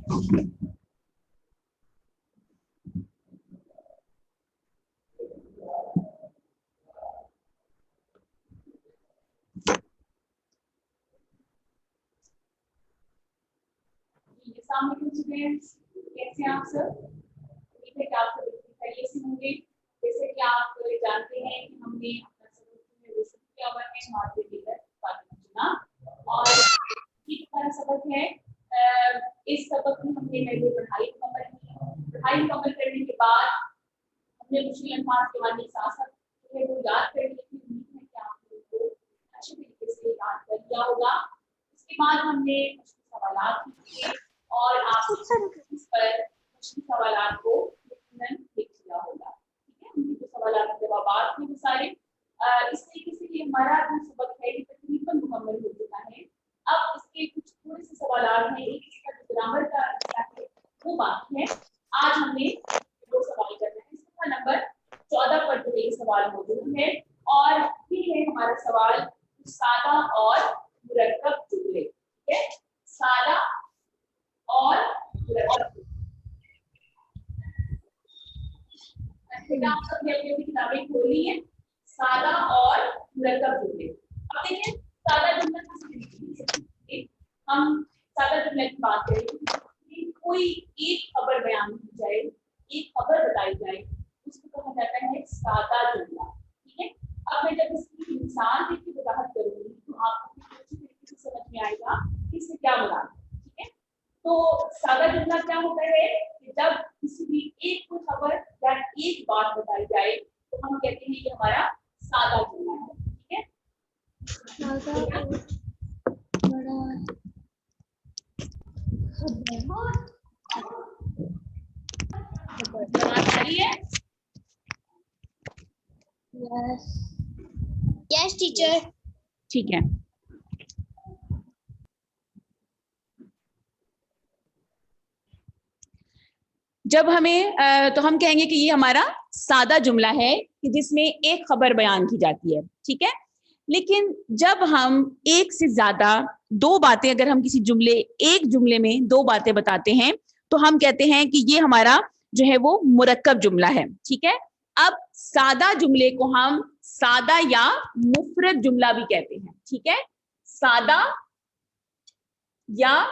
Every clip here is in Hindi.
स्टूडेंट्स, कैसे हैं आप सब? उम्मीद है कि आप सब खैरियत से होंगे। जैसे कि आप जानते हैं कि हमने अपना सबक में शुरू किया हुआ है माध्य लेकर चुना, और ये हमारा सबक है। इस सबक में हमने पहले पढ़ाई मुकम्मल की। पढ़ाई मुकम्मल करने के बाद हमने मुश्किल अल्फाज के वाले साथ जो है वो याद कर लिए थे। उम्मीद है कि आप लोगों को अच्छे तरीके से याद कर लिया होगा। उसके बाद हमने मुश्किल सवालात किए और आप इस पर मुश्किल सवालात को यकीनन देख लिया होगा। ठीक है, उनके जो सवालात के जवाब थे वो सारे इस तरीके से ये हमारा जो सबक है ये तकरीबन मुकम्मल हो चुका है। अब इसके कुछ थोड़े से सवालात हैं, एक इसका जो ग्रामर का है वो बाकी है। आज हमने दो सवाल करना है। इसका नंबर 14 पर जो ये सवाल मौजूद है, और ये है हमारा सवाल सादा और मुरक्कब जुमले। ठीक है, सादा और आप सबने अपनी अपनी किताबें खोली है। सादा और मुरक्कब जुमले। अब देखिए सादा जुमला हम सादा जुमले की बात करें, कोई एक खबर बयान की जाए, एक खबर बताई जाए, उसको कहा जाता है सादा जुमला। ठीक है, अब मैं जब इसकी मिसाल देकर वजाहत करूंगी तो आपको अच्छी तरीके से समझ में आएगा कि इससे क्या मुराद है। ठीक है, तो सादा जुमला क्या होता है कि जब किसी भी एक कोई खबर या एक बात बताई जाए तो हम कहते हैं ये हमारा सादा जुमला है। ठीक है, सादा बड़ा यस टीचर। ठीक है, जब हमें तो हम कहेंगे कि ये हमारा सादा जुमला है कि जिसमें एक खबर बयान की जाती है। ठीक है, लेकिन जब हम एक से ज्यादा दो बातें, अगर हम किसी जुमले एक जुमले में दो बातें बताते हैं तो हम कहते हैं कि ये हमारा जो है वो मुरक्कब जुमला है। ठीक है, अब सादा जुमले को हम सादा या मुफरद जुमला भी कहते हैं। ठीक है, सादा या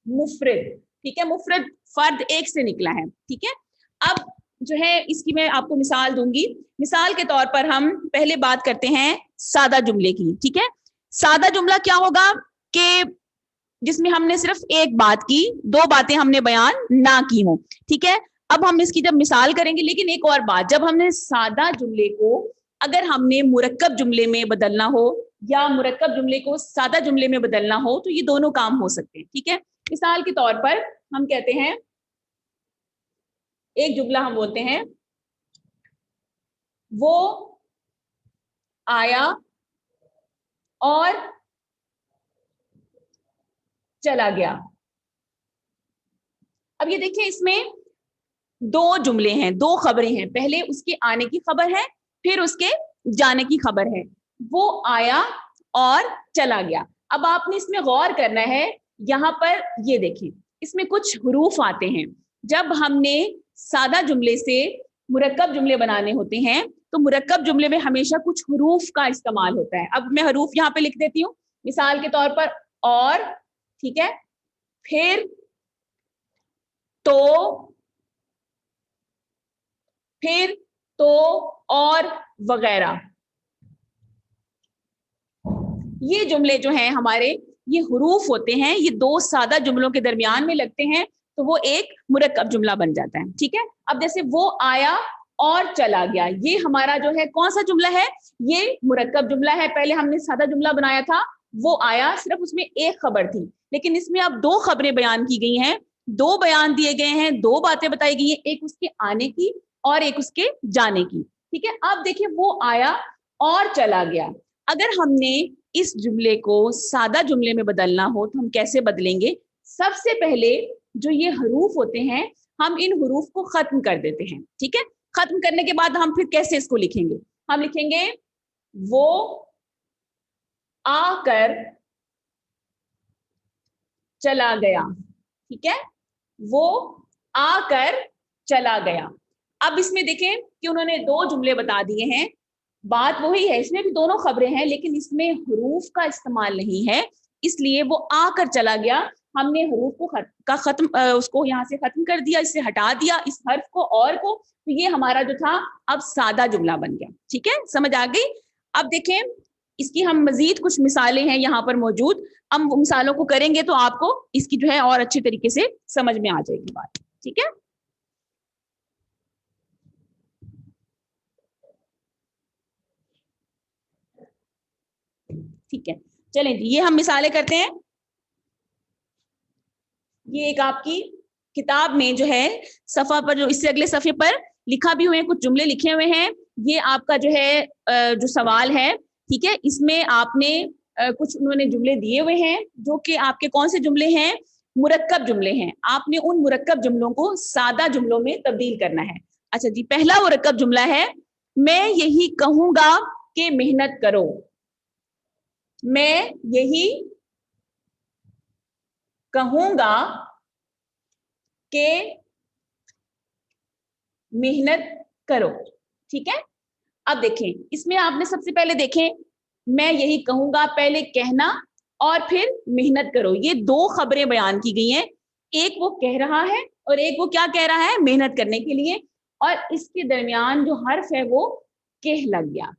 मुफरद। ठीक है, मुफरद फर्द एक से निकला है। ठीक है, अब जो है इसकी मैं आपको मिसाल दूंगी। मिसाल के तौर पर हम पहले बात करते हैं सादा जुमले की। ठीक है, सादा जुमला क्या होगा कि जिसमें हमने सिर्फ एक बात की, दो बातें हमने बयान ना की हो। ठीक है, अब हम इसकी जब मिसाल करेंगे, लेकिन एक और बात, जब हमने सादा जुमले को अगर हमने मुरक्कब जुमले में बदलना हो या मुरक्कब जुमले को सादा जुमले में बदलना हो तो ये दोनों काम हो सकते हैं। ठीक है, मिसाल के तौर पर हम कहते हैं, एक जुमला हम बोलते हैं वो आया और चला गया। अब ये देखिए इसमें दो जुमले हैं, दो खबरें हैं। पहले उसके आने की खबर है, फिर उसके जाने की खबर है। वो आया और चला गया। अब आपने इसमें गौर करना है, यहां पर ये देखें इसमें कुछ हुरूफ आते हैं। जब हमने सादा जुमले से मुरक्कब जुमले बनाने होते हैं तो मुरक्कब जुमले में हमेशा कुछ हुरूफ का इस्तेमाल होता है। अब मैं हुरूफ यहां पे लिख देती हूं, मिसाल के तौर पर और, ठीक है, फिर, तो, फिर, तो, और वगैरह। ये जुमले जो हैं हमारे, ये हुरूफ होते हैं, ये दो सादा जुमलों के दरमियान में लगते हैं तो वो एक मुरक्कब जुमला बन जाता है। ठीक है, अब जैसे वो आया और चला गया, ये हमारा जो है कौन सा जुमला है, ये मुरक्कब जुमला है। पहले हमने सादा जुमला बनाया था, वो आया, सिर्फ उसमें एक खबर थी, लेकिन इसमें अब दो खबरें बयान की गई हैं, दो बयान दिए गए हैं, दो बातें बताई गई हैं, एक उसके आने की और एक उसके जाने की। ठीक है, अब देखिए वो आया और चला गया। अगर हमने इस जुमले को सादा जुमले में बदलना हो तो हम कैसे बदलेंगे? सबसे पहले जो ये हरूफ होते हैं, हम इन हरूफ को खत्म कर देते हैं। ठीक है, खत्म करने के बाद हम फिर कैसे इसको लिखेंगे? हम लिखेंगे वो आकर चला गया। ठीक है, वो आकर चला गया। अब इसमें देखें कि उन्होंने दो जुमले बता दिए हैं, बात वही है, इसमें भी दोनों खबरें हैं लेकिन इसमें हरूफ का इस्तेमाल नहीं है, इसलिए वो आकर चला गया। हमने हरूफ को उसको यहाँ से खत्म कर दिया, इससे हटा दिया इस हर्फ को और को, तो ये हमारा जो था अब सादा जुमला बन गया। ठीक है, समझ आ गई। अब देखें इसकी हम मजीद कुछ मिसालें हैं यहाँ पर मौजूद, हम वो मिसालों को करेंगे तो आपको इसकी जो है और अच्छे तरीके से समझ में आ जाएगी बात। ठीक है, ठीक है, चलें जी, ये हम मिसालें करते हैं। ये एक आपकी किताब में जो है सफा पर, जो इससे अगले सफे पर लिखा भी हुए हैं, कुछ जुमले लिखे हुए हैं। ये आपका जो है जो सवाल है, ठीक है, इसमें आपने कुछ उन्होंने जुमले दिए हुए हैं जो कि आपके कौन से जुमले हैं, मुरक्कब जुमले हैं। आपने उन मुरक्कब जुमलों को सादा जुमलों में तब्दील करना है। अच्छा जी, पहला मुरक्कब जुमला है, मैं यही कहूंगा कि मेहनत करो। मैं यही कहूंगा कि मेहनत करो। ठीक है, अब देखें इसमें आपने सबसे पहले देखें, मैं यही कहूंगा, पहले कहना और फिर मेहनत करो, ये दो खबरें बयान की गई हैं। एक वो कह रहा है और एक वो क्या कह रहा है, मेहनत करने के लिए, और इसके दरमियान जो हर्फ है वो कह लग गया।